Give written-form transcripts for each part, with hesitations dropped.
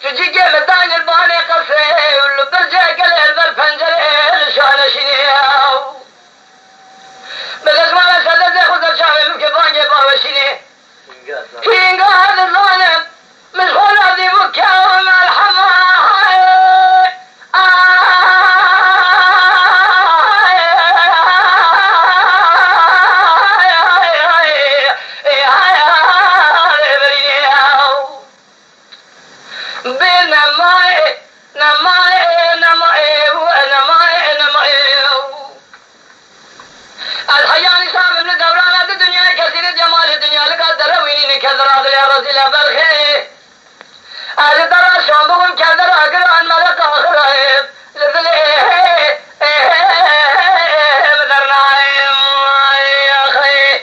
تجي قيمة داني الباني قصري والبرجة قليل بالفنجري لشان شنياو بس ما لسه زي خذ الشافي مكباني باوشيني فين قاعد الظالم مشغول هذي بكاو مع الحماي الحياني صاحب من دوران الدنيا كثير جمال الدنيا لقد درويني كثر هذا يا رسول بالخير هذا ترى شامبون كثر أقران ملك آخر لذلك مدرنا يا أخي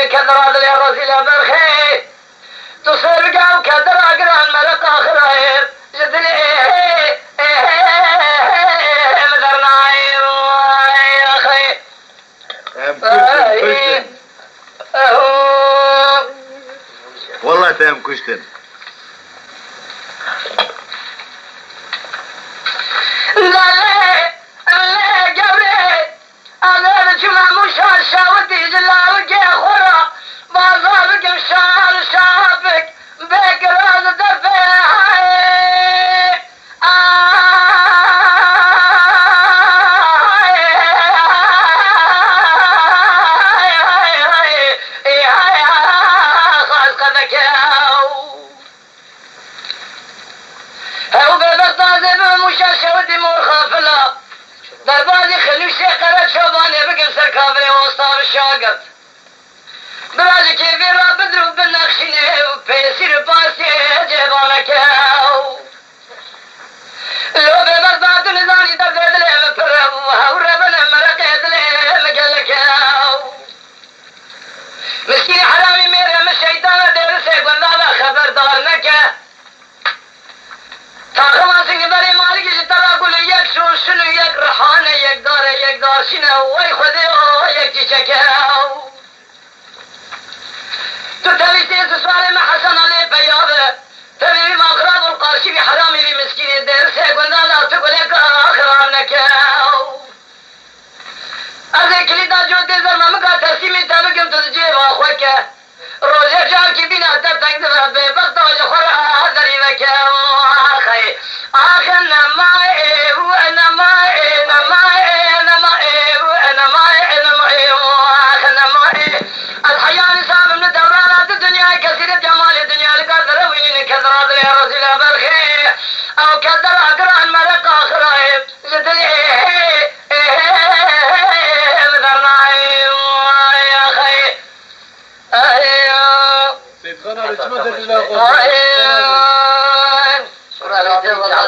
كذر هذا يا رسول بالخير تصير قاو كذر أقران ملك آخر جدلي مدرنا يا أخي والله تام كشتن شاودي جلاوك يا خورا بازارك مشال شافك بك راز دفاعي خاص قدك هاو بيبس نازل مشال شاودي مرخافلا دربازي خلوشي قرد شوباني بقم سركابري وسطاب الشاقر برازي كيفي رابدرو بالنقشيني وبيسير باسي جيبانك لو بيبس بعدو نزاني دفد لي مكرم وهوربنا مرقيد لي مقلك مسكين حرامي ميرا من الشيطان ديرسي قلنا خبردار نكا تاخما سنگبری مالکی جترا گل یک شوشنو یک رحانه یک دار شنو وی خودی او یک چیچکاو تو تویستی سوال ما حسن علی بیابه تبیبی ماخراب القارشی بی حرامی بی مسکینی در سه گندانا تو گلی که آخرام نکاو از اکلی دا جو دل زرما مکا تسیمی تبکم تو جیب آخوکه روزه جاو کی بینا تب تنگ دفع بے بستا و جخورا دری وکاو آخر نمائي ونمائي نمائي نمائي ونمائي نمائي آخر نمائي الحيان صاحب من دورانات الدنيا كثير جمال الدنيا لقدر وين كثر هذا يا رسول بالخير أو كثر أقران ملك آخر جدلي مدرنا يا أخي سيدخنا رسمة الله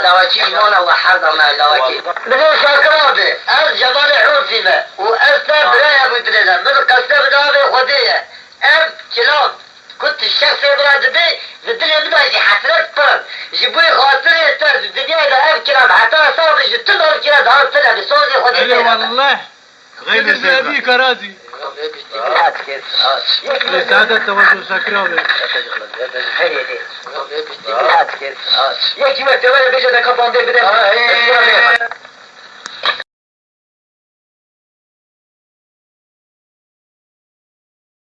دواجي نونا وحرضا مع اللواكي بدون سكرابي از جبال حوثيمة وأستا برايا بدريدا من قصة بدابي خدية ام كلام كنت الشخص براد بي الدنيا بداجي حسرت فرد جيبوي خاطري تر الدنيا دا ام كلام حتى صار جتل ام كلام دار طلع بصوزي خدية والله غير Nedir be زي bir karazi. Aç kes, aç. Saadet tavazun sakra abi. Her yedi. Aç kes, aç. Ye kime dövere gecede kapandı bir de.